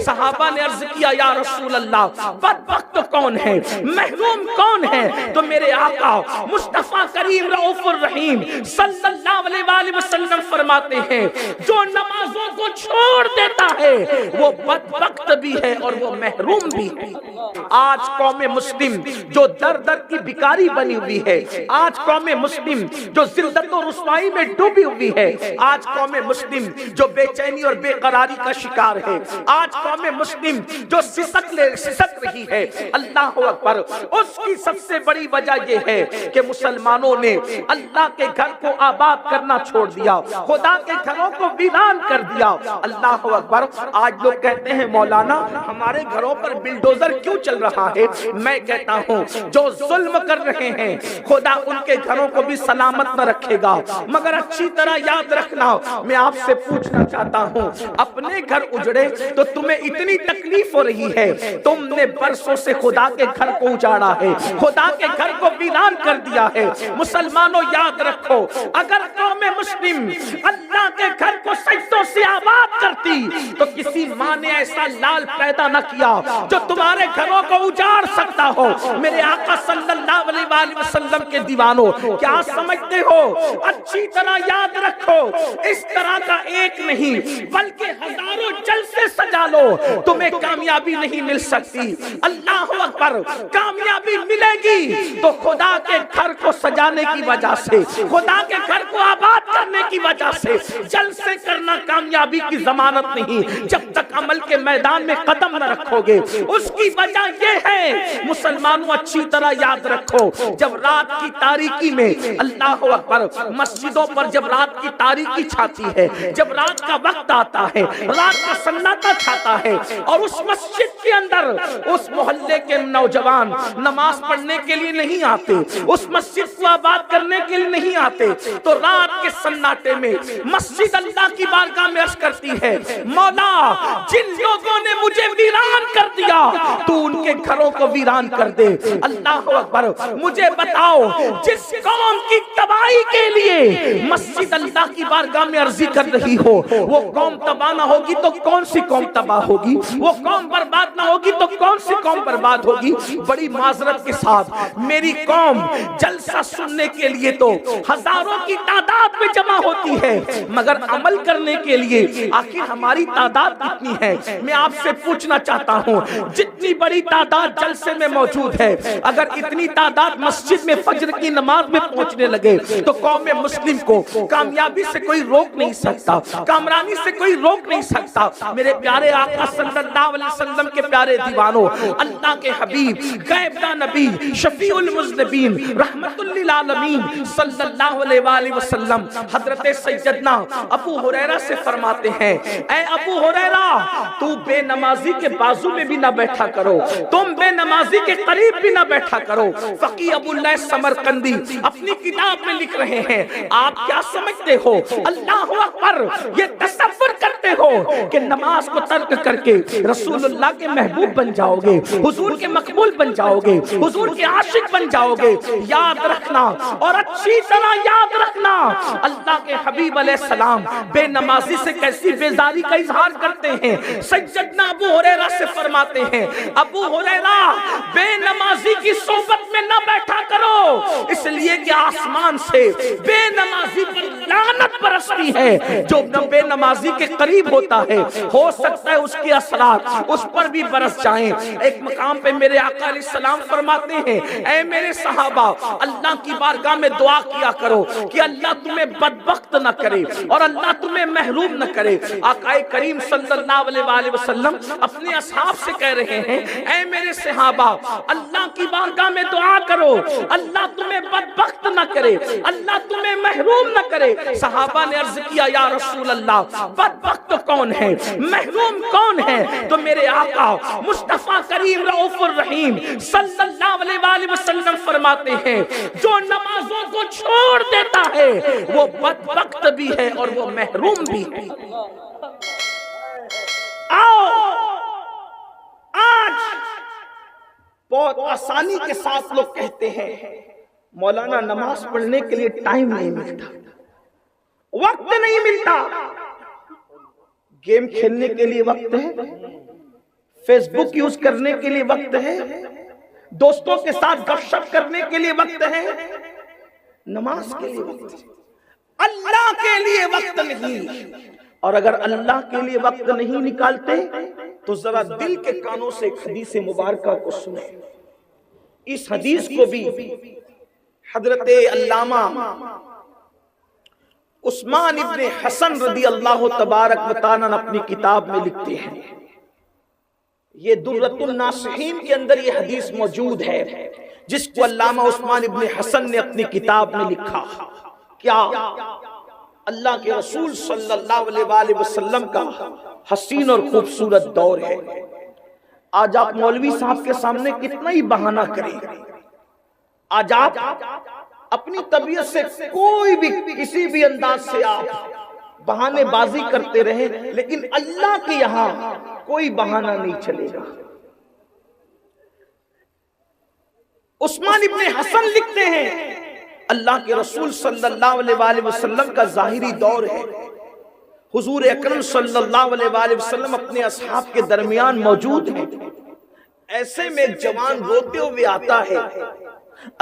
صحابہ نے عرض کیا یا رسول اللہ بدبخت کون ہے، محروم کون ہے؟ تو میرے آقا مصطفیٰ کریم رؤوف الرحیم صلی اللہ علیہ وآلہ وسلم فرماتے ہیں جو نمازوں کو چھوڑ دیتا ہے وہ بدبخت بھی ہے اور وہ محروم بھی ہے۔ آج قوم مسلم جو در در کی بیکاری بنی ہوئی ہے، آج قوم مسلم جو ذلت و رسوائی میں ڈوبی ہوئی ہے، آج قوم مسلم جو بے چینی اور بے قراری کا شکار ہے، آج قوم مسلم جو سسک رہی ہے، اللہ اکبر، اس کی سب سے بڑی وجہ یہ ہے کہ مسلمانوں نے اللہ کے گھر کو آباد کرنا چھوڑ دیا، خدا کے گھروں کو ویران کر دیا۔ اللہ اکبر، آج لوگ کہتے ہیں مولانا ہمارے گھروں پر بلڈوزر کیوں چل رہا ہے؟ میں کہتا ہوں جو ظلم کر رہے ہیں خدا ان کے گھروں کو بھی سلامت نہ رکھے گا، مگر اچھی طرح یاد رکھنا، میں آپ سے پوچھنا چاہتا ہوں اپنے گھر اجڑے تو تمہیں اتنی تکلیف ہو رہی ہے، تم نے برسوں سے خدا کے گھر کو اجاڑا ہے، خدا کے گھر کو ویران کر دیا ہے۔ مسلمانوں یاد رکھو، اگر قوم مسلم اللہ کے گھر کو سجدوں سے آباد کرتی تو کسی ماں نے ایسا لال پیدا نہ کیا جو تمہارے گھروں کو اجاڑ سکتا ہو۔ میرے آقا صلی اللہ علیہ وآلہ وسلم کے دیوانوں کیا سمجھتے ہو؟ اچھی طرح یاد رکھو، اس طرح کا ایک نہیں بلکہ ہزاروں جلسے سجا لو، تمہیں کامیابی نہیں مل سکتی۔ اللہ اکبر، کامیابی ملے گی تو خدا کے گھر کو سجانے کی وجہ سے، خدا کے گھر کو آباد کرنے کی وجہ سے۔ جلسے کرنا کامیابی کی ضمانت نہیں جب تک عمل کے میدان میں قدم نہ رکھو گے۔ اس کی وجہ یہ ہے مسلمانوں اچھی طرح یاد رکھو، جب رات کی تاریکی میں، اللہ اکبر، مسجدوں پر جب رات کی تاریکی چھاتی ہے، جب رات کا وقت آتا ہے، رات کا سناٹا چھاتا ہے اور اس مسجد کے اندر اس محلے کے نوجوان نماز پڑھنے کے لیے نہیں آتے، اس مسجد کو آباد کرنے کے لیے نہیں آتے، تو رات کے سناٹے میں مسجد اللہ کی بارگاہ میں عرض کرتی ہے مولا جن لوگوں نے مجھے ویران کر دیا تو ان کے گھروں کو ویران کر دے۔ اللہ اکبر، مجھے بتاؤ جس قوم کی تباہی کے لیے مسجد اللہ کی بارگاہ میں عرضی کر رہی ہو وہ قوم تباہ نہ ہوگی تو کون سی قوم تباہ ہوگی؟ وہ قوم برباد نہ ہوگی تو کون سی قوم برباد ہوگی؟ بڑی معذرت کے ساتھ میری قوم جلسہ سننے کے لیے تو ہزاروں کی تعداد میں جمع ہوتی ہے، مگر عمل کرنے کے لیے آخر ہماری تعداد کتنی ہے؟ میں آپ سے پوچھنا چاہتا ہوں جتنی بڑی تعداد جلسے میں موجود ہے، اگر اتنی تعداد مسجد میں فجر کی نماز میں پہنچنے لگے تو قوم مسلم کو کامیابی سے کوئی روک نہیں سکتا، کامرانی سے کوئی روک نہیں سکتا۔ میرے پیارے آقا صلی اللہ علیہ وسلم کے پیارے دیوانوں، اللہ کے حبیب، غیب کا نبی، شفیع المذنبین، رحمت للعالمین صلی اللہ علیہ وآلہ وسلم حضرت سیدنا ابو ہریرہ سے فرماتے ہیں اے ابو ہریرہ تو بے نمازی کے بازو میں بھی نہ بیٹھا کرو، تم بے نمازی کے قریب بھی نہ بیٹھا کرو۔ فقیہ ابو اللہ سمرقندی اپنی کتاب میں لکھ رہے ہیں آپ کیا سمجھتے ہو؟ اللہ اکبر، یہ تصور کرتے ہو کہ نماز کو ترک کر کے رسول اللہ کے محبوب بن جاؤ گے، حضور کے مقبول بن جاؤ گے، حضور کے عاشق بن جاؤ گے؟ یاد رکھنا اور اچھی طرح یاد رکھنا، اللہ کے حبیب علیہ السلام بے نمازی سے کیسی بیزاری کا اظہار کرتے ہیں۔ سیدنا ابو ہریرہ سے فرماتے ہیں ابو ہریرہ بے نمازی کی صحبت میں نہ بیٹھا کرو، اس لیے کہ آسمان سے بے نمازی پر لعنت برستی ہے۔ جو بے نمازی کے قریب ہوتا ہے ہو سکتا ہے اس کے اثرات اس پر بھی برس جائیں۔ ایک مقام پہ میرے آقا علیہ السلام فرماتے ہیں اے میرے صحابہ اللہ کی بارگاہ میں دعا کیا کرو کہ اللہ تمہیں بدبخت نہ کرے اور اللہ تمہیں محروم نہ کرے۔ آقا کریم صلی اللہ علیہ وآلہ وسلم اپنے اصحاب سے کہہ رہے ہیں اے میرے صحابہ اللہ کی بارگاہ میں دعا کرو اللہ تمہیں بدبخت نہ کرے، اللہ تمہیں محروم نہ کرے۔ صحابہ نے عرض کیا یا رسول اللہ بدبخت کون ہے، محروم کون ہے؟ تو میرے آقا مصطفیٰ کریم رؤوف الرحیم صلی اللہ علیہ وآلہ وسلم فرماتے ہیں جو نمازوں کو چھوڑ دیتا ہے وہ بدبخت بھی ہے اور وہ محروم بھی ہے۔ آؤ آج بہت آسانی کے ساتھ لوگ کہتے ہیں مولانا نماز پڑھنے کے لیے ٹائم نہیں ملتا، وقت نہیں ملتا۔ گیم کھیلنے کے لیے وقت ہے، فیس بک یوز کرنے کے لیے وقت ہے؟ دوستوں کے ساتھ گپ شپ کرنے کے لیے وقت ہے؟ نماز کے لیے وقت ہے، اللہ کے لیے وقت نہیں۔ اور اگر اللہ کے لیے وقت نہیں نکالتے تو ذرا دل کے کانوں سے ایک حدیث مبارکہ کو سنیں۔ اس حدیث کو بھی حضرت علامہ عثمان ابن حسن رضی اللہ تبارک و تعالیٰ اپنی کتاب میں لکھتے ہیں۔ یہ درۃ الناصحین کے اندر یہ حدیث موجود ہے، جس کو علامہ عثمان ابن حسن نے اپنی کتاب میں لکھا۔ کیا اللہ کے رسول صلی اللہ علیہ وآلہ وسلم کا حسین اور خوبصورت دور ہے۔ آج آپ مولوی صاحب کے سامنے کتنا ہی بہانہ کریں، آج آپ اپنی طبیعت سے کوئی بھی کسی بھی انداز سے آپ بہانے بازی کرتے رہیں، لیکن اللہ کے یہاں کوئی بہانہ نہیں چلے گا۔ عثمان ابن حسن لکھتے ہیں اللہ کے رسول صلی اللہ علیہ وآلہ وسلم کا ظاہری دور ہے، حضور اکرم صلی اللہ علیہ وآلہ وسلم اپنے اصحاب کے درمیان موجود ہیں۔ ایسے میں ایک جوان روتے ہوئے آتا ہے،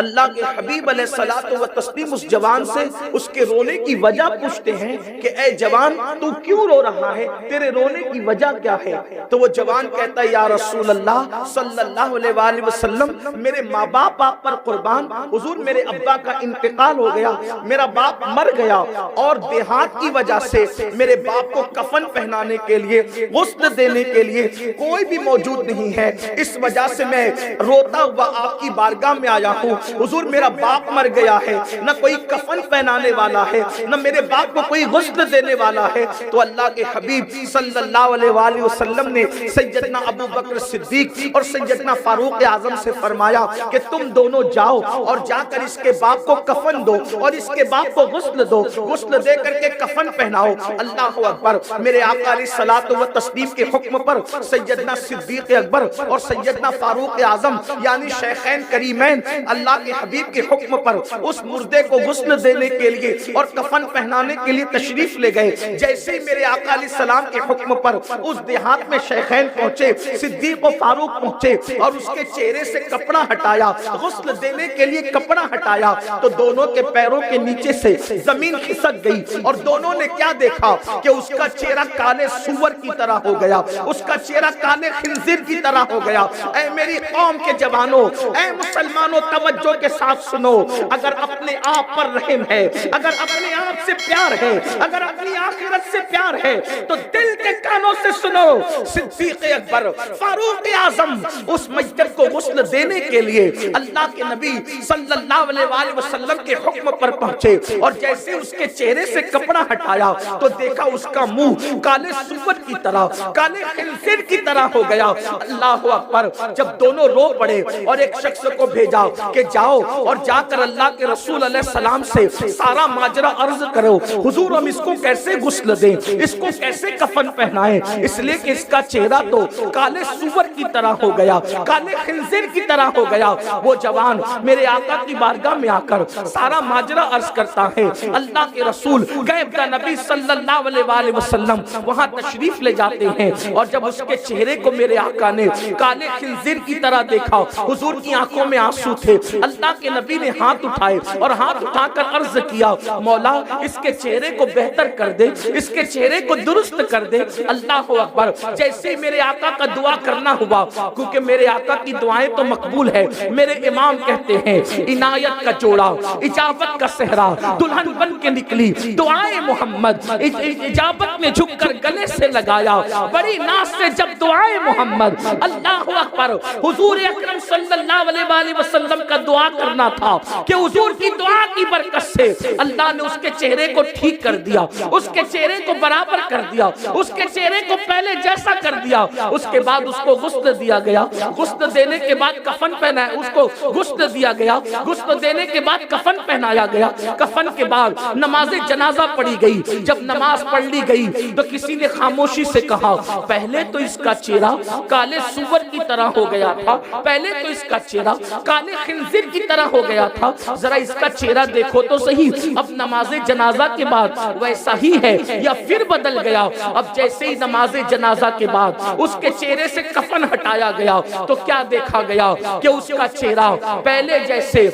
اللہ کے حبیب علیہ الصلوۃ والتسلیم اس جوان سے اس کے رونے کی وجہ پوچھتے ہیں کہ اے جوان تو کیوں رو رہا ہے، تیرے رونے کی وجہ کیا ہے؟ تو وہ جوان کہتا ہے یا رسول اللہ صلی اللہ علیہ وآلہ وسلم، میرے ماں باپ آپ پر قربان، حضور میرے ابا کا انتقال ہو گیا، میرا باپ مر گیا، اور دیہات کی وجہ سے میرے باپ کو کفن پہنانے کے لیے، غسل دینے کے لیے کوئی بھی موجود نہیں ہے، اس وجہ سے میں روتا ہوا آپ کی بارگاہ میں آیا ہوں۔ حضور میرا باپ مر گیا ہے، نہ کوئی کفن پہنانے والا ہے، نہ میرے باپ کو کوئی غسل دینے والا ہے۔ تو اللہ کے حبیب صلی اللہ علیہ وآلہ وسلم نے سیدنا ابو بکر صدیق اور سیدنا فاروق اعظم سے فرمایا کہ تم دونوں جاؤ اور جا کر اس کے باپ کو کفن دو اور اس کے باپ کو غسل دو، غسل دے کر کے کفن پہناؤ۔ اللہ اکبر۔ میرے آقا علیہ الصلوۃ والتسلیم کے حکم پر سیدنا صدیق اکبر اور سیدنا فاروق اعظم یعنی شیخین کریمین اللہ کے حبیب کے حکم پر اس مردے کو غسل دینے کے لیے اور کفن پہنانے کے لیے تشریف لے گئے۔ جیسے ہی میرے آقا علیہ السلام کے حکم پر اس دیہات میں شیخین پہنچے، صدیق و فاروق پہنچے اور اس کے چہرے سے کپڑا ہٹایا، غسل دینے کے لیے کپڑا ہٹایا، تو دونوں کے پیروں کے نیچے سے زمین کھسک گئی اور دونوں نے کیا دیکھا کہ اس کا چہرہ کالے سور کی طرح ہو گیا، اس کا چہرہ کالے خنزیر کی طرح ہو گیا۔ اے میری قوم کے جوانوں، اے مسلمانوں، توجہ کے ساتھ سنو، اگر اپنے آپ پر رحم ہے، اگر اپنے آپ سے پیار ہے، اگر اپنی آخرت سے پیار ہے تو دل کے کانوں سے سنو۔ صدیق اکبر، فاروق اعظم اس میت کو غسل دینے کے لیے اللہ کے نبی صلی اللہ علیہ وآلہ وسلم کے حکم پر پہنچے اور جیسے اس کے چہرے سے کپڑا ہٹایا تو دیکھا اس کا منہ کالے سور کی طرح، کالے خنزیر کی طرح ہو گیا۔ اللہ اکبر۔ جب دونوں رو پڑے اور ایک شخص کو بھیجا کہ جاؤ اور جا کر اللہ کے رسول علیہ السلام سے سارا ماجرا عرض کرو، حضور ہم اس کو کیسے غسل دیں، اس کو کیسے کفن پہنائیں، اس لیے کہ اس کا چہرہ تو کالے سور کی طرح ہو گیا، کالے خنزیر کی طرح ہو گیا۔ وہ جوان میرے آقا کی بارگاہ میں آ کر سارا ماجرا عرض کرتا ہے، اللہ کے رسول غیب کا نبی صلی اللہ علیہ وآلہ وسلم وہاں تشریف لے جاتے ہیں اور جب اس کے چہرے کو میرے آقا نے کالے خنزیر کی طرح دیکھا، حضور کی آنکھوں میں آنسو تھے۔ اللہ کے نبی نے ہاتھ اٹھائے اور ہاتھ اٹھا کر عرض کیا، مولا اس کے چہرے کو بہتر کر دے، اس کے چہرے کو درست کر دے۔ اللہ اکبر۔ جیسے میرے آقا کا دعا کرنا ہوا، کیونکہ میرے آقا کی دعائیں تو مقبول ہے، میرے امام کہتے ہیں عنایت کا جوڑا، اجابت کا صحرا، دلہن بن کے نکلی دعائے محمد، اجابت میں جھک کر گلے سے لگایا، بڑی ناز سے جب دعائے محمد۔ اللہ اکبر۔ حضور اکرم صلی اللہ علیہ وآلہ وسلم کا دعا کرنا تھا کہ حضور کی دعا کی برکت سے اللہ نے اس کے چہرے کو ٹھیک کر دیا، اس کے چہرے کو برابر کر دیا، اس کے چہرے کو پہلے جیسا کر دیا۔ اس کے بعد اس کو غسل دیا گیا، غسل دینے کے بعد کفن پہنایا، اس کو غسل دیا گیا، غسل دینے کے بعد کفن پہنایا گیا۔ کفن کے بعد نماز جنازہ پڑھی گئی۔ جب نماز پڑھ لی گئی تو کسی نے خاموشی سے کہا، پہلے تو اس کا چہرہ کالے سور کی طرح ہو گیا تھا، پہلے تو اس کا چہرہ کالے خنزیر کی طرح ہو گیا تھا، ذرا اس کا چہرہ دیکھو تو صحیح، اب نماز جنازہ کے بعد ویسا ہی ہے یا پھر بدل گیا؟ اب جیسے ہی نماز جنازہ کے بعد اس کے چہرے سے کفن ہٹایا گیا تو کیا دیکھا گیا کہ اس کا چہرہ پہلے جیسے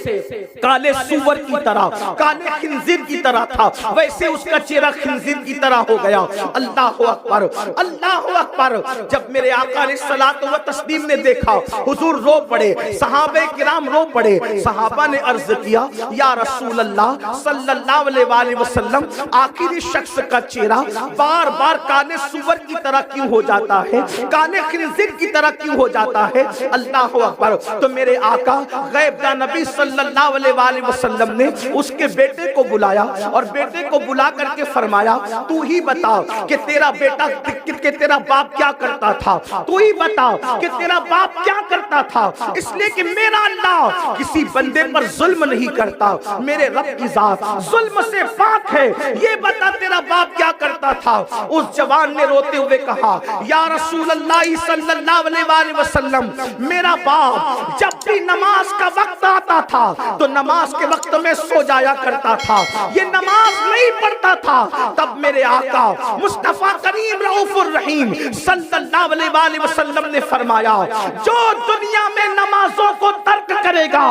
کالے سور کی طرح، کالے خنزیر کی طرح تھا، ویسے اس کا چہرہ خنزیر کی طرح ہو گیا۔ اللہ اکبر، اللہ اکبر۔ جب میرے آقا علیہ الصلوۃ والتسلیم نے دیکھا، حضور رو پڑے، صحابہ کرام رو پڑے۔ صحابہ نے عرض کیا یا رسول اللہ صلی اللہ علیہ وآلہ وسلم، آخری شخص کا چہرہ بار بار کالے سور کی طرح کیوں ہو جاتا ہے، کالے خنزیر کی طرح کیوں ہو جاتا ہے؟ اللہ اکبر۔ تو میرے آقا غیب داں نبی صلی اللہ علیہ وآلہ وسلم نے اس کے بیٹے کو بلایا اور بیٹے کو بلا کر کے فرمایا تو ہی بتا کہ تیرا بیٹا کہ تیرا باپ کیا کرتا تھا، تو ہی بتا کہ تیرا باپ کیا کرتا تھا، اس لیے کہ میرا اللہ کسی بندے پر ظلم نہیں کرتا، میرے رب کی ذات ظلم سے پاک ہے، یہ بتا تیرا باپ کیا کرتا تھا۔ اس جوان نے روتے ہوئے کہا یا رسول اللہ صلی اللہ علیہ وآلہ وسلم، میرا باپ جب بھی نماز کا وقت آتا تھا تو نماز کے وقت میں سو جایا کرتا تھا، یہ نماز نہیں پڑھتا تھا۔ تب میرے آقا مصطفیٰ کریم رؤوف الرحیم صلی اللہ علیہ وآلہ وسلم نے فرمایا جو دنیا میں نمازوں کو ترک کرے گا،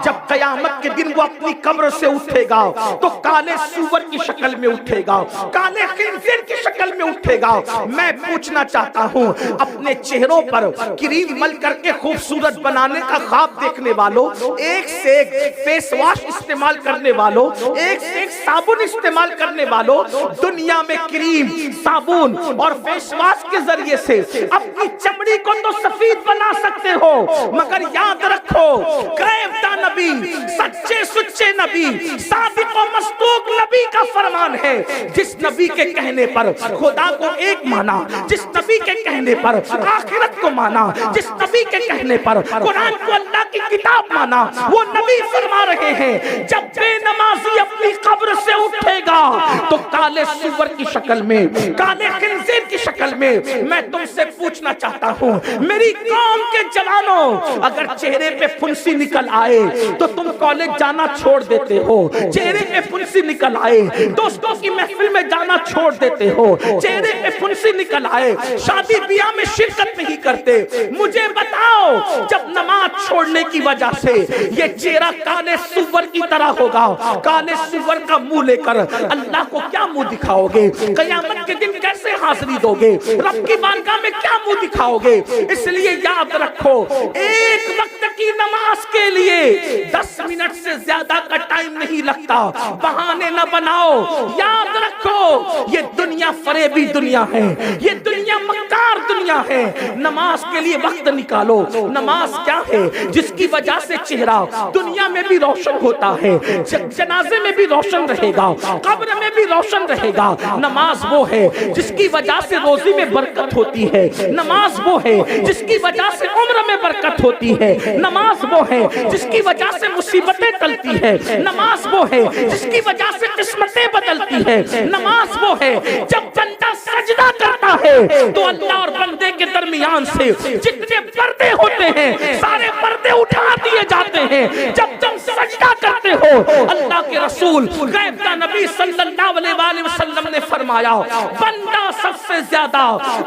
جب قیامت کے دن وہ اپنی قبر سے اٹھے گا تو کالے سور کی شکل میں اٹھے گا، کالے خنزیر کی شکل میں اٹھے گا۔ میں پوچھنا چاہتا ہوں اپنے چہروں پر کریم مل کر کے خوبصورت بنانے کا خواب دیکھنے والوں، ایک سے ایک فیس واش استعمال کرنے والوں، ایک سے ایک صابن استعمال کرنے والوں، دنیا میں کریم، صابن اور فیس واش کے ذریعے سے اپنی چمڑی کو تو سفید بنا سکتے ہو، مگر یاد رکھو غیب داں نبی، سچے سچے نبی، صادق و مصدوق نبی کا فرمان ہے، جس نبی کے کہنے پر خدا کو ایک مانا، جس نبی کے کہنے پر آخرت کو مانا، جس نبی کے کہنے پر قرآن کو اللہ کی کتاب مانا، وہ نبی فرما رہے ہیں جب بے نمازی اپنی قبر سے اٹھے گا تو کالے سور کی شکل میں، کالے خنزیر کی شکل میں۔ میں تم سے پوچھنا چاہتا ہوں میری قوم کے جوانوں، اگر چہرے پہ پھنسی نکل آئے تو تم کالج جانا چھوڑ دیتے ہو، چہرے پہ پھنسی نکل آئے دوستوں کی محفل میں جانا چھوڑ دیتے ہو، چہرے پہ پھنسی نکل آئے شادی بیاہ میں شرکت نہیں کرتے۔ مجھے بتاؤ جب نماز چھوڑنے کی وجہ سے یہ چہرہ کالے سور کی طرح ہوگا، کالے سور کا منہ لے کر اللہ کو کیا منہ دکھاؤ گے؟ قیامت کے دن کیسے حاضری دو گے؟ رب کی بارگاہ میں کیا منہ دکھاؤ گے؟ اس لیے یاد رکھو ایک وقت کی نماز کے لیے 10 منٹ سے زیادہ کا ٹائم نہیں لگتا، بہانے نہ بناؤ۔ یاد رکھو یہ دنیا فریبی دنیا ہے، یہ دنیا مکار دنیا ہے۔ نماز کے لیے وقت نکالو۔ نماز کیا ہے؟ جس کی وجہ سے چہرہ دنیا میں بھی روشن ہوتا ہے، جنازے میں بھی روشن رہے گا، قبر میں بھی روشن رہے گا۔ نماز وہ ہے جس کی وجہ سے روزی میں برکت ہوتی ہے، نماز وہ ہے جس کی وجہ سے عمر میں برکت ہوتی ہے، نماز وہ ہے جس کی وجہ سے مصیبتیں ٹلتی ہے، نماز وہ ہے جس کی وجہ سے قسمتیں بدلتی ہے، نماز وہ ہے جب بندہ سجدہ کرتا ہے تو اللہ اور بندے کے درمیان سے جتنے پردے ہوتے ہیں سارے پردے اٹھا دیے جاتے ہیں جب تم سجدہ کرتے ہو۔ اللہ کے رسول غیب داں نبی صلی اللہ علیہ وآلہ وسلم نے فرمایا بندہ سب سے زیادہ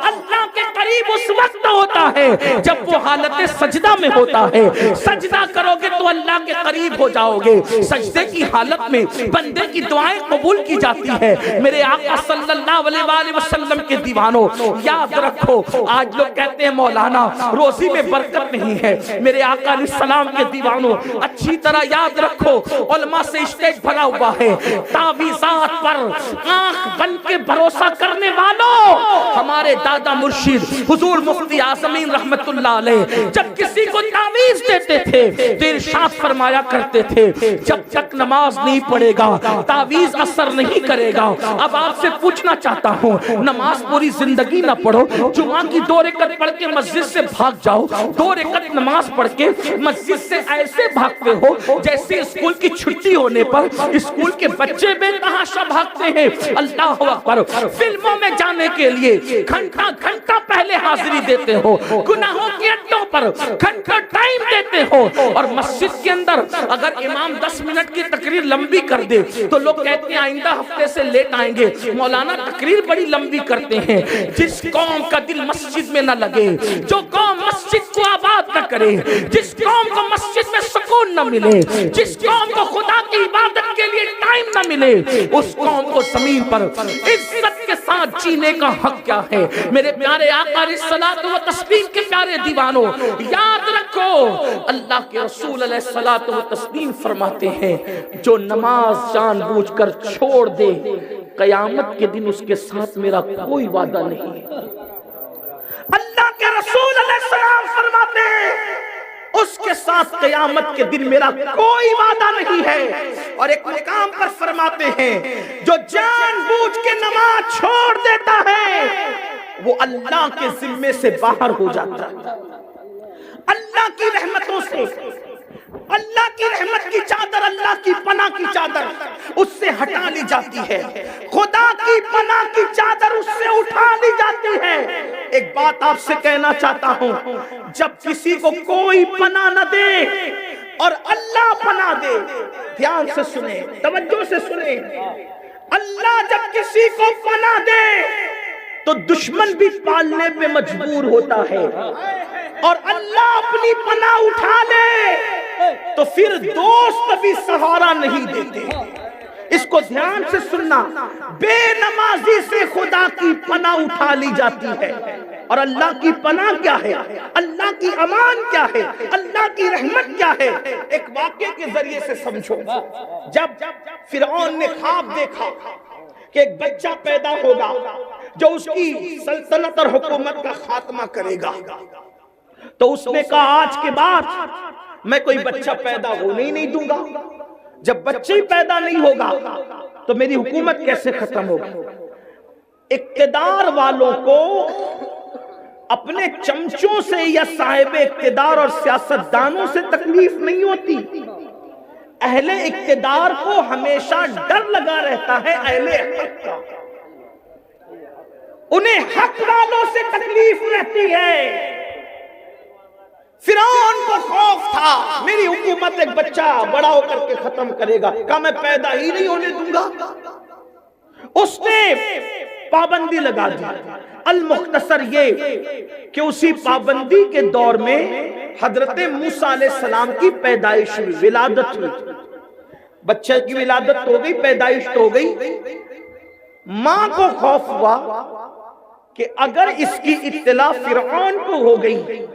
اللہ کے قریب اس وقت ہوتا ہے جب وہ حالت سجدہ میں ہوتا ہے۔ سجدہ کرو گے تو اللہ کے قریب ہو جاؤ گے، سجدے کی حالت میں بندے کی دعائیں قبول کی جاتی ہے۔ میرے آقا صلی اللہ علیہ وآلہ وسلم کے دیوانوں یاد رکھو، آج لوگ کہتے ہیں مولانا روزی میں برکت نہیں ہے۔ میرے آقا علیہ السلام کے دیوانوں اچھی طرح یاد رکھو، علماء سے اسٹیج بھرا ہوا ہے، تعویذات پر آنکھ بن کے بھروسہ کرنے والوں، ہمارے دادا مرشد حضور مفتی اعظمین رحمت اللہ علیہ جب کسی کو تعویذ دیتے تھے تو ارشاد فرمایا کرتے تھے جب تک نماز نہیں پڑھے گا تعویذ اثر نہیں کرے گا۔ اب آپ سے پوچھنا چاہتا ہوں نماز پوری زندگی نہ پڑھو، جمعہ کی 2 رکعت پڑھ کے مسجد سے بھاگ جاؤ، 2 رکعت نماز پڑھ کے مسجد سے ایسے بھاگتے ہو جیسے اسکول کی چھٹی ہونے پر اسکول کے بچے بے تحاشا بھاگتے ہیں۔ اللہ اکبر، فلموں میں جانے کے لیے گھنٹہ گھنٹہ پہلے حاضری دیتے ہو، گناہوں کے اڈوں پر گھنٹہ ٹائم دیتے ہو، اور مسجد مسجد کے اندر اگر امام 10 منٹ کی تقریر لمبی کر دے تو لوگ کہتے ہیں آئندہ ہفتے سے لیٹ آئیں گے، مولانا تقریر بڑی لمبی کرتے ہیں۔ جس قوم کا دل مسجد میں نہ لگے، جو قوم مسجد کو آباد نہ کرے، جس قوم کو مسجد میں سکون نہ ملے، جس قوم کو خدا کی عبادت کے لیے ٹائم نہ ملے، اس قوم کو زمین پر عزت کے ساتھ جینے کا حق کیا ہے؟ میرے پیارے آقا علیہ الصلوۃ والتسلیم کے پیارے دیوانوں، یاد رکھو اللہ کے رسول علیہ الصلوۃ والتسلیم فرماتے ہیں جو نماز جان بوجھ کر چھوڑ دے قیامت کے دن اس کے ساتھ میرا کوئی وعدہ نہیں ہے۔ اللہ کے رسول علیہ السلام فرماتے ہیں اس کے ساتھ قیامت کے دن میرا کوئی وعدہ نہیں ہے۔ اور ایک مقام پر فرماتے ہیں جو جان بوجھ کے نماز چھوڑ دیتا ہے وہ اللہ کے ذمے سے باہر ہو جاتا ہے، اللہ کی رحمتوں سے، اللہ کی رحمت کی چادر، اللہ کی پناہ کی چادر اس سے ہٹا لی جاتی ہے، خدا کی پناہ کی چادر اس سے اٹھا لی جاتی ہے۔ ایک بات آپ سے کہنا چاہتا ہوں، جب کسی کو کوئی پناہ نہ دے اور اللہ پناہ دے، دھیان سے سنیں، توجہ سے سنیں، اللہ جب کسی کو پناہ دے تو دشمن بھی پالنے پہ مجبور ہوتا ہے، اور اللہ اپنی پناہ اٹھا لے تو پھر دوست بھی سہارا نہیں دیتے۔ اس کو دھیان سے سننا، بے نمازی سے خدا کی پناہ اٹھا لی جاتی ہے، اور اللہ کی پناہ کیا ہے، اللہ کی امان کیا ہے، اللہ کی رحمت کیا ہے۔ ایک واقعے کے ذریعے سے سمجھو، جب فرعون نے خواب دیکھا کہ ایک بچہ پیدا ہوگا جو اس کی سلطنت اور حکومت کا خاتمہ کرے گا، تو اس نے کہا آج کے بعد میں کوئی بچہ پیدا ہونے ہی نہیں دوں گا، جب بچہ ہی پیدا نہیں ہوگا تو میری حکومت کیسے ختم ہوگی۔ اقتدار والوں کو اپنے چمچوں سے یا صاحب اقتدار اور سیاستدانوں سے تکلیف نہیں ہوتی، اہل اقتدار کو ہمیشہ ڈر لگا رہتا ہے اہل حق کا، انہیں حق والوں سے تکلیف رہتی ہے۔ فرعون کو خوف تھا میری حکومت ایک بچہ بڑا ہو کر کے ختم کرے گا، کہا میں پیدا ہی نہیں ہونے دوں گا۔ اس نے پابندی لگا دی۔ المختصر یہ کہ اسی پابندی کے دور میں حضرت موسیٰ علیہ السلام کی پیدائش ہوئی، ولادت ہوئی، بچے کی ولادت ہو گئی، پیدائش ہو گئی۔ ماں کو خوف ہوا کہ اگر اس کی اطلاع فرعون کو ہو گئی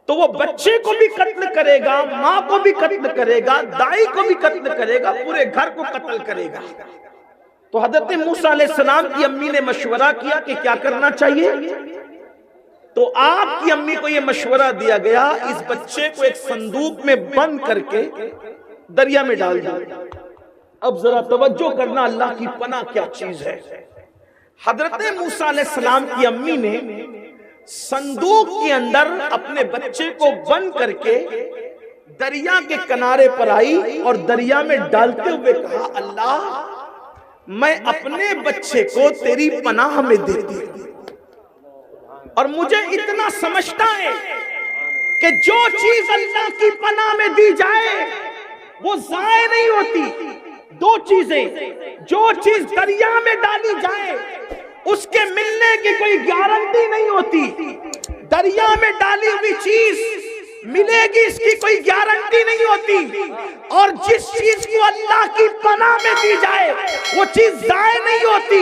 تو وہ بچے کو بھی قتل کرے گا، ماں کو بھی قتل کرے گا، دائی کو بھی قتل کرے گا، پورے گھر کو قتل کرے گا۔ تو حضرت موسیٰ علیہ السلام کی امی نے مشورہ کیا کہ کیا کرنا چاہیے، تو آپ کی امی کو یہ مشورہ دیا گیا اس بچے کو ایک صندوق میں بند کر کے دریا میں ڈال دیا۔ اب ذرا توجہ کرنا، اللہ کی پناہ کیا چیز ہے۔ حضرت موسیٰ علیہ السلام کی امی نے صندوق کے اندر اپنے بچے کو بند کر کے دریا کے کنارے پر آئی اور دریا میں ڈالتے ہوئے کہا اللہ میں اپنے بچے کو تیری پناہ میں دیتی ہوں، اور مجھے اتنا سمجھتا ہے کہ جو چیز اللہ کی پناہ میں دی جائے وہ ضائع نہیں ہوتی۔ دو چیزیں، جو چیز دریا میں ڈالی جائے اس کے ملنے کی کوئی گارنٹی نہیں ہوتی، دریا میں ڈالی ہوئی چیز ملے گی اس کی کوئی گارنٹی نہیں ہوتی، اور جس چیز کو اللہ کی پناہ میں دی جائے وہ چیز ضائع نہیں ہوتی۔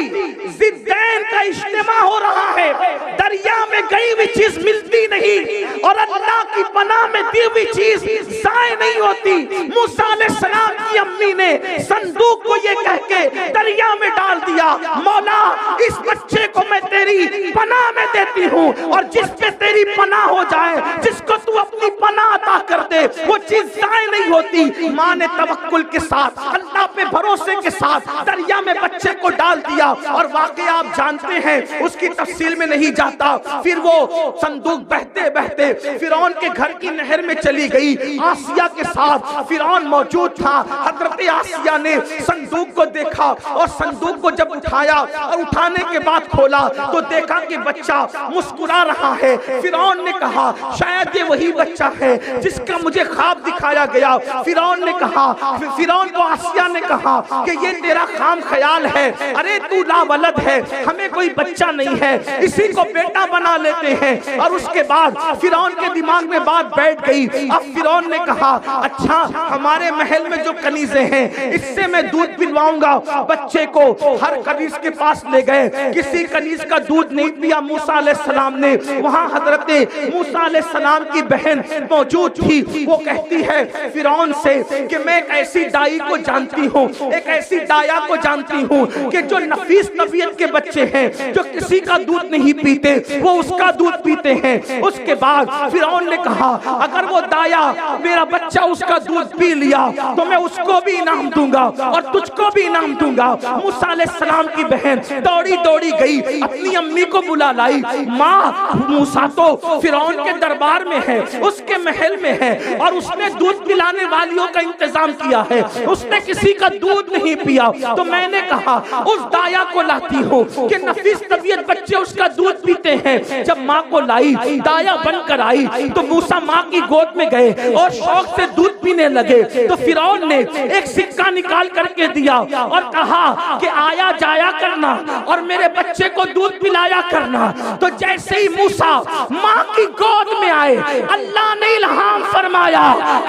ضدین کا اجتماع ہو رہا ہے، دریا میں گئی ہوئی چیز ملتی نہیں اور اللہ کی پناہ میں دی ہوئی چیز ضائع نہیں ہوتی۔ موسیٰ علیہ السلام کی امی نے صندوق کو یہ کہہ کے دریا میں ڈال دیا، مولا اس بچے کو میں تیری پناہ میں دیتی ہوں، اور جس پہ تیری پناہ ہو جائے، جس کو تو اپنی پناہ عطا کر دے، وہ چیز ضائع نہیں ہوتی۔ ماں نے توکل کے ساتھ، اللہ پہ بھروسے کے ساتھ دریا میں بچے کو ڈال دیا، اور واقعہ آپ جانتے ہیں، اس کی تفصیل میں نہیں جاتا۔ پھر وہ صندوق بہتے بہتے فرعون کے گھر کی نہر میں چلی گئی، آسیہ کے ساتھ فرعون موجود تھا۔ حضرت آسیہ نے صندوق کو دیکھا، اور صندوق کو جب اٹھایا اور اٹھانے کے بعد کھولا تو دیکھا کہ بچہ مسکرا رہا ہے۔ فرعون نے کہا شاید یہ وہی بچہ بچہ ہے جس کا مجھے خواب دکھایا گیا. فرعون نے کہا، فرعون کو آسیہ نے کہا کہ یہ تیرا خام خیال ہے، ارے تو لا ولد ہے، ہمیں کوئی بچہ نہیں ہے، اسی کو بیٹا بنا لیتے ہیں. اور اس کے بعد فرعون کے دماغ میں بات بیٹھ گئی. اب فرعون نے کہا اچھا ہمارے محل میں جو کنیزیں ہیں اس سے میں دودھ پلواؤں گا. بچے کو ہر کنیز کے پاس لے گئے، کسی کنیز کا دودھ نہیں پیا موسیٰ علیہ السلام نے. وہاں حضرت موسیٰ علیہ السلام کی بہن موجود تھی. وہ کہتی ہے فرعون سے کہ میں ایک ایسی دائی کو جانتی ہوں، ایک ایسی دایا کو جانتی ہوں کہ جو نفیس طبیعت کے بچے ہیں، جو کسی کا دودھ نہیں پیتے، وہ اس کا دودھ پیتے ہیں. اس کے بعد فرعون نے کہا اگر وہ دایا میرا بچہ اس کا دودھ پی لیا تو میں اس کو بھی انعام دوں گا اور تجھ کو بھی انعام دوں گا. موسیٰ علیہ السلام کی بہن دوڑی دوڑی گئی، اپنی امی کو بلا لائی. ماں موسیٰ تو فرعون کے دربار میں ہے، اس کے محل میں ہے، اور اس نے دودھ پلانے والیوں کا انتظام کیا ہے، اس نے کسی کا دودھ نہیں پیا. تو میں نے کہا اس دایا کو لاتی ہوں کہ نفیس طبیعت بچے اس کا دودھ پیتے ہیں. جب ماں کو لائی، دایا بن کر آئی تو موسیٰ ماں کی گود میں گئے اور شوق سے دودھ پینے لگے. تو فرعون نے ایک سکہ نکال کر کے دیا اور کہا کہ آیا جایا کرنا اور میرے بچے کو دودھ پلایا کرنا. تو جیسے ہی موسیٰ ماں کی گود میں آئے، اللہ نے الہام فرمایا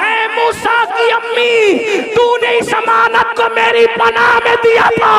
اے موسیٰ کی امی، تو نے اس امانت کو میری پناہ میں دیا تھا،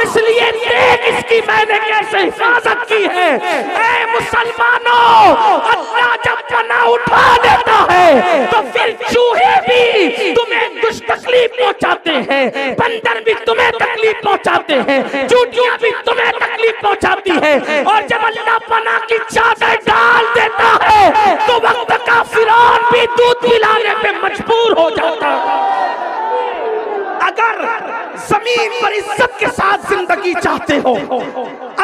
اس لیے دیکھ اس کی میں نے کیسے حفاظت کی ہے. اے مسلمانوں، اللہ جب پناہ اٹھا دیتا ہے تو پھر چوہے بھی تمہیں کچھ تکلیف پہنچاتے ہیں، بندر بھی تمہیں تکلیف پہنچاتے ہیں، چوٹیاں بھی تمہیں تکلیف پہنچاتی ہیں. اور جب اللہ پناہ کی چادر ڈال دیتا ہے تو وقت کا فرعون بھی دودھ پلانے پہ مجبور ہو جاتا ہے. اگر زمین پر عزت کے ساتھ زندگی چاہتے ہو،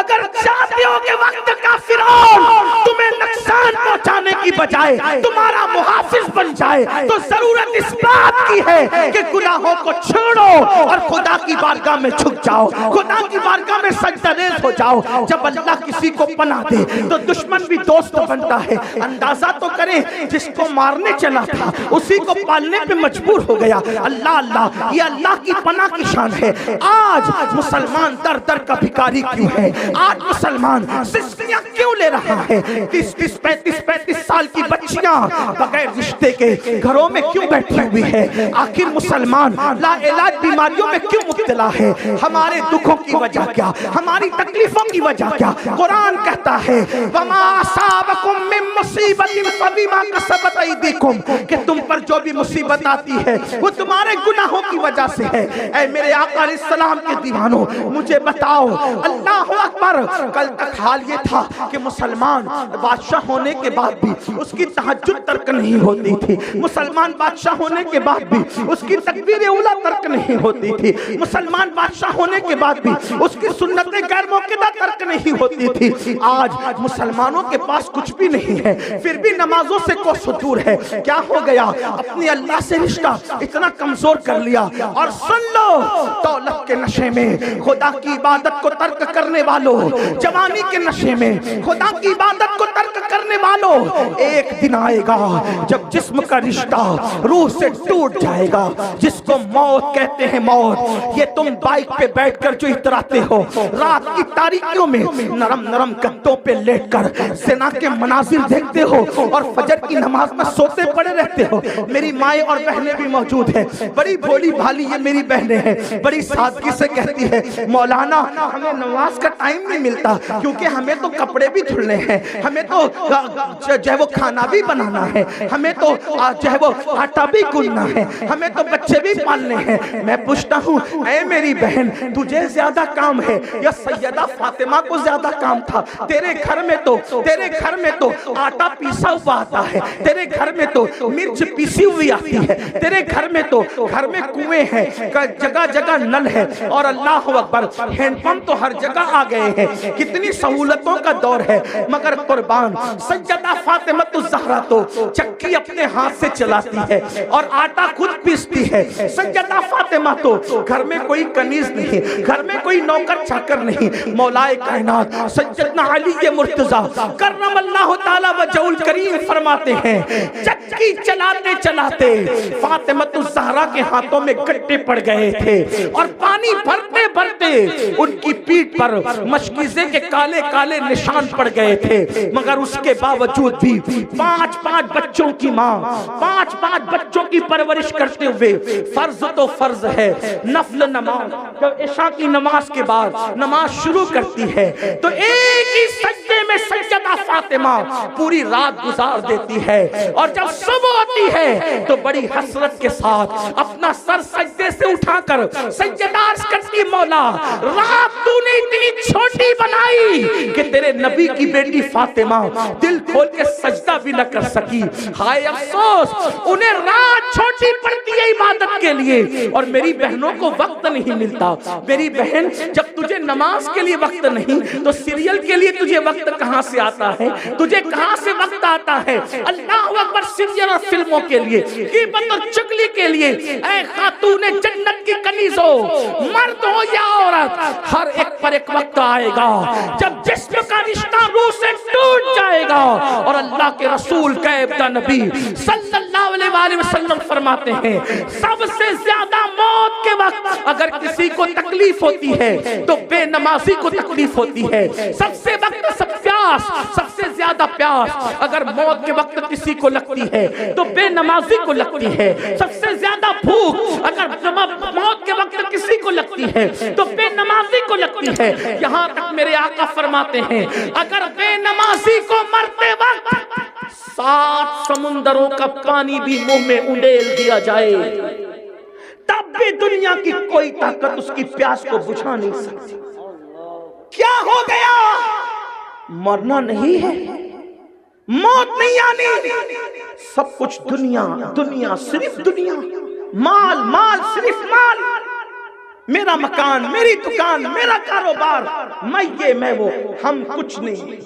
اگر چاہتے ہو کہ وقت کا فرعون تمہیں نقصان پہنچانے کی بجائے تمہارا محافظ بن جائے، تو ضرورت اس بات کی ہے کہ گناہوں کو چھوڑو اور خدا کی بارگاہ میں جھک جاؤ، خدا کی بارگاہ میں سجدہ ریز ہو جاؤ. جب اللہ کسی کو پناہ دے تو دشمن بھی دوست بنتا ہے. اندازہ تو کریں جس کو مارنے چلا تھا اسی کو پالنے پہ مجبور ہو گیا. اللہ اللہ، یہ اللہ کی پناہ کی شان ہے. آج مسلمان در در کا بھکاری کیوں ہے؟ آج مسلمان سستیاں کیوں لے رہا ہے؟ 35 سال کی بچیاں بغیر رشتے کے گھروں میں کیوں بیٹھی ہوئی ہے؟ آخر مسلمان لا علاج بیماریوں میں کیوں مبتلا ہے؟ ہمارے دکھوں کی وجہ کیا؟ ہماری تکلیفوں کی وجہ کیا؟ قرآن کہتا ہے وَمَا أَصَابَكُم مِّن مُّصِيبَةٍ فَبِمَا كَسَبَتْ أَيْدِيكُمْ، کہ تم پر جو بھی مصیبت آتی ہے وہ تمہارے گناہوں کی وجہ سے ہے. اے میرے آقا علیہ السلام کے دیوانوں، مجھے بتاؤ، اللہ اکبر، کل تک حال یہ تھا کہ مسلمان بادشاہ ہونے کے بعد بھی اس کی تہجد ترک نہیں ہوتی تھی، مسلمان بادشاہ ہونے کے بعد بھی اس کی تکبیر اولیٰ ترک نہیں ہوتی تھی، مسلمان بادشاہ ہونے کے بعد بھی اس کی سنت غیر موقعہ ترک نہیں ہوتی تھی. آج مسلمانوں کے پاس کچھ بھی نہیں ہے، پھر بھی نمازوں سے کوس دور ہے. کیا ہو گیا؟ اپنی اللہ سے رشتہ اتنا کمزور کر لیا. اور سن لو، دولت کے نشے میں خدا کی عبادت کو ترک کرنے والوں، جوانی کے نشے میں خدا کی عبادت کو ترک کرنے والوں، ایک دن آئے گا جب جسم کا رشتہ روح سے ٹوٹ جائے گا، جس کو موت کہتے ہیں. موت یہ تم بائک پہ بیٹھ کر جو اتراتے ہو، رات کی تاریکیوں میں نرم نرم گدوں پہ لیٹ کر زنا کے مناظر دیکھتے ہو اور فجر کی نماز میں سوتے پڑے رہتے ہو. میری مائیں اور بہنیں بھی موجود ہیں، بڑی بھولی بھالی یہ میری بہنیں ہیں، بڑی سادگی سے کہتی ہے مولانا ہمیں نماز کا ٹائم نہیں ملتا کیونکہ ہمیں تو کپڑے بھی دھلنے ہیں، ہمیں تو جو ہے وہ کھانا بھی بنانا ہے، ہمیں تو جو ہے وہ آٹا بھی گننا ہے، ہمیں تو بچے بھی پالنے ہیں. میں پوچھتا ہوں اے میری بہن، تجھے زیادہ کام ہے یا سیدہ فاطمہ کو زیادہ کام تھا؟ تیرے گھر میں تو آٹا پیسا ہوا آتا ہے، تیرے گھر میں تو مرچ پیسی ہوئی آتی ہے، تیرے گھر میں تو گھر میں کنویں ہیں، جگہ جگہ نل ہے، اور اللہ اکبر ہینڈ پمپ تو ہر جگہ آ گئے ہیں. کتنی سہولتوں کا دور ہے، مگر قربان سیدہ فاطمہ الزہرا تو چکی اپنے ہاتھ سے چلاتی ہے اور آٹا خود پیستی ہے. سیدہ فاطمہ تو گھر میں کوئی کنیز نہیں, گھر میں کوئی نوکر چاکر نہیں. مولا کائنات سیدنا علی مرتضیٰ کرم اللہ تعالی وجہ الکریم فرماتے ہیں چکی چلاتے چلاتے فاطمہ الزہرا کے ہاتھوں میں گڈھے پڑ گئے تھے اور پانی بھرتے بھرتے ان کی پیٹھ پر مشکیزے کے کالے کالے نشان پڑ گئے تھے. مگر اس کے باوجود بھی 5 بچوں کی ماں 5 بچوں کی پرورش کرتے ہوئے فرض تو فرض ہے, نفل نماز جب عشاء کی نماز کے بعد نماز شروع کرتی ہے تو ایک ہی سجدے میں سیدہ فاطمہ پوری رات گزار دیتی ہے اور جب صبح ہوتی ہے تو بڑی حسرت کے ساتھ اپنا سر سجدے سے اٹھا کر سجدہ عرض کرتی مولا رات تو نے اتنی چھوٹی بنائی کہ تیرے نبی کی بیٹی فاطمہ دل کھول کے سجدہ بھی نہ کر سکی. ہائے افسوس انہیں رات چھوٹی پڑتی ہے عبادت کے لیے اور میری بہنوں کو وقت نہیں ملتا. میری بہن جب تجھے نماز کے لیے وقت نہیں تو سیریل کے لیے تجھے وقت کہاں سے آتا ہے, تجھے کہاں سے وقت آتا ہے. اللہ اکبر, سیریل اور فلموں کے لیے, غیبت اور چغلی کے لیے. اے خاتون جنت کی کنیزو, مرد ہو یا عورت, ہر ایک پر ایک وقت آئے گا جب جسم کا رشتہ روح سے ٹوٹ جائے گا. اور اللہ کے رسول قیبدہ نبی صلی اللہ علیہ وآلہ وسلم فرماتے ہیں سب سے زیادہ موت کے وقت اگر کسی کو تکلیف ہوتی ہے تو بے نمازی کو تکلیف ہوتی ہے. سب سے سب سے زیادہ پیاس اگر موت کے وقت کسی کو لگتی ہے تو بے نمازی کو لگتی ہے. سب سے زیادہ بھوک اگر موت کے وقت کسی کو لگتی ہے تو بے نمازی کو لگتی ہے. یہاں تک میرے آقا فرماتے ہیں اگر بے نمازی کو مرتے وقت 7 سمندروں کا پانی بھی منہ میں انڈیل دیا جائے تب بھی دنیا کی کوئی طاقت اس کی پیاس کو بجھا نہیں سکتی. کیا ہو گیا؟ مرنا نہیں ہے, موت نہیں آنی. سب کچھ دنیا دنیا, صرف دنیا, مال مال, صرف مال. میرا مکان, میری دکان, میرا کاروبار, میں یہ میں وہ, ہم کچھ نہیں.